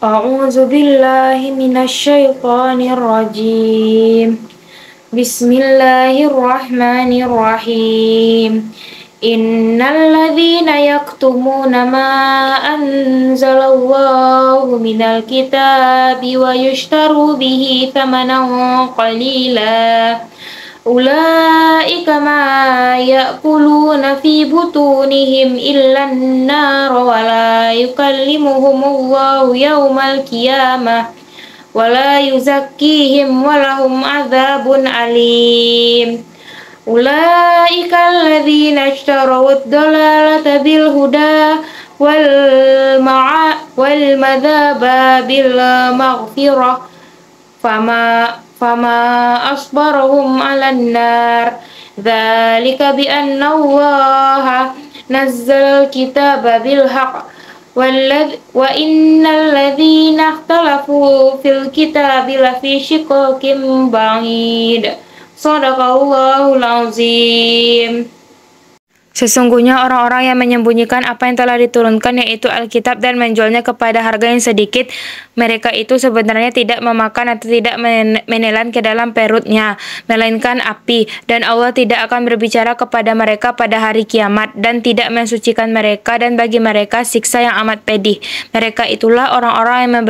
A'udzu billahi minasyaitonir rajim. Bismillahirrahmanirrahim. Innal ladzina yaktumuna ma anzalallahu minal kitabi wa yushtaru bihi thamanan qalila ulaika ma ya'kuluna fi butunihim illan nar wa la yukallimuhumullahu yawmal qiyamah wa la yuzakkihim wa lahum adzabun alim. Ulaika alladzina ishtaraw ad-dalalata bil huda wal madzaba bil maghfirah fama asbarahum 'alan nar. Dzalika bi anna Allaha nazzala al-kitaba bil haqq wa innal ladzina ikhtalafu fil kitabi lafi shiqqatin ba'id. Shadaqallahul azim. Sesungguhnya orang-orang yang menyembunyikan apa yang telah diturunkan, yaitu Alkitab, dan menjualnya kepada harga yang sedikit, mereka itu sebenarnya tidak memakan atau tidak menelan ke dalam perutnya, melainkan api, dan Allah tidak akan berbicara kepada mereka pada hari kiamat, dan tidak mensucikan mereka, dan bagi mereka siksa yang amat pedih. Mereka itulah orang-orang yang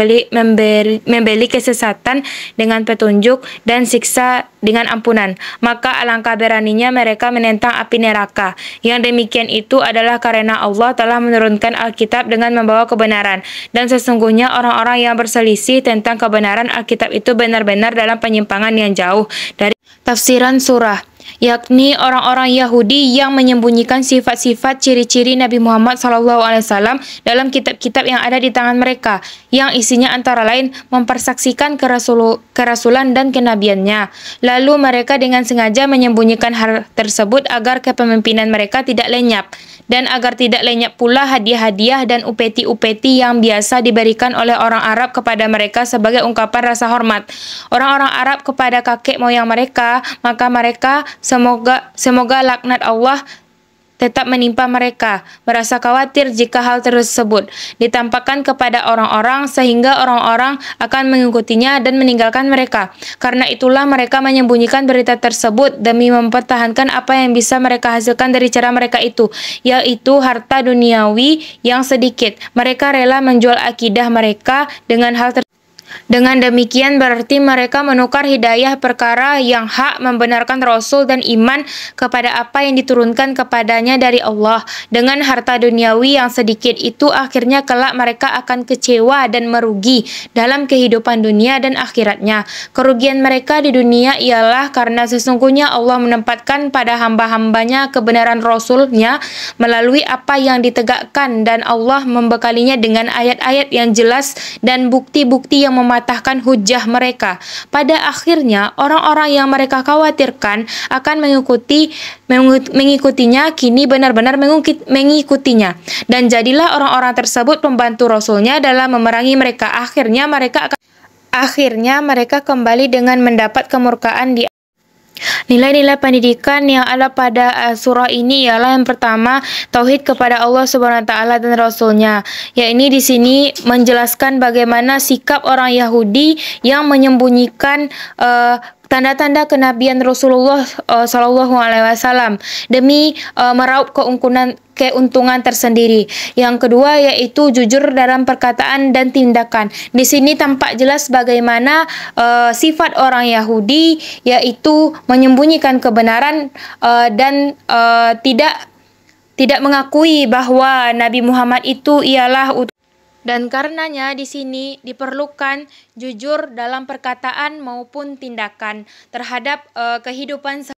membeli kesesatan dengan petunjuk dan siksa dengan ampunan. Maka alangkah beraninya mereka menentang api neraka. Yang demikian itu adalah karena Allah telah menurunkan Alkitab dengan membawa kebenaran. Dan sesungguhnya orang-orang yang berselisih tentang kebenaran Alkitab itu benar-benar dalam penyimpangan yang jauh dari tafsiran surah, yakni orang-orang Yahudi yang menyembunyikan sifat-sifat ciri-ciri Nabi Muhammad SAW dalam kitab-kitab yang ada di tangan mereka, yang isinya antara lain mempersaksikan kerasulan dan kenabiannya. Lalu mereka dengan sengaja menyembunyikan hal tersebut agar kepemimpinan mereka tidak lenyap, dan agar tidak lenyap pula hadiah-hadiah dan upeti-upeti yang biasa diberikan oleh orang Arab kepada mereka sebagai ungkapan rasa hormat orang-orang Arab kepada kakek moyang mereka. Maka mereka semoga laknat Allah tetap menimpa mereka, merasa khawatir jika hal tersebut ditampakkan kepada orang-orang, sehingga orang-orang akan mengikutinya dan meninggalkan mereka. Karena itulah mereka menyembunyikan berita tersebut demi mempertahankan apa yang bisa mereka hasilkan dari cara mereka itu, yaitu harta duniawi yang sedikit. Mereka rela menjual akidah mereka dengan hal tersebut. Dengan demikian berarti mereka menukar hidayah perkara yang hak, membenarkan Rasul dan iman kepada apa yang diturunkan kepadanya dari Allah dengan harta duniawi yang sedikit itu. Akhirnya kelak mereka akan kecewa dan merugi dalam kehidupan dunia dan akhiratnya. Kerugian mereka di dunia ialah karena sesungguhnya Allah menempatkan pada hamba-hambanya kebenaran Rasulnya melalui apa yang ditegakkan, dan Allah membekalinya dengan ayat-ayat yang jelas dan bukti-bukti yang mematahkan hujah mereka. Pada akhirnya orang-orang yang mereka khawatirkan akan mengikutinya kini benar-benar mengikutinya, dan jadilah orang-orang tersebut pembantu Rasulnya dalam memerangi mereka. Akhirnya mereka kembali dengan mendapat kemurkaan di nilai-nilai pendidikan yang ada pada surah ini ialah yang pertama, tauhid kepada Allah Subhanahu wa taala dan Rasulnya. Ya, ini di sini menjelaskan bagaimana sikap orang Yahudi yang menyembunyikan tanda-tanda kenabian Rasulullah Shallallahu Alaihi Wasallam demi meraup keuntungan tersendiri. Yang kedua yaitu jujur dalam perkataan dan tindakan. Di sini tampak jelas bagaimana sifat orang Yahudi, yaitu menyembunyikan kebenaran dan tidak mengakui bahwa Nabi Muhammad itu ialah utusan. Dan karenanya di sini diperlukan jujur dalam perkataan maupun tindakan terhadap kehidupan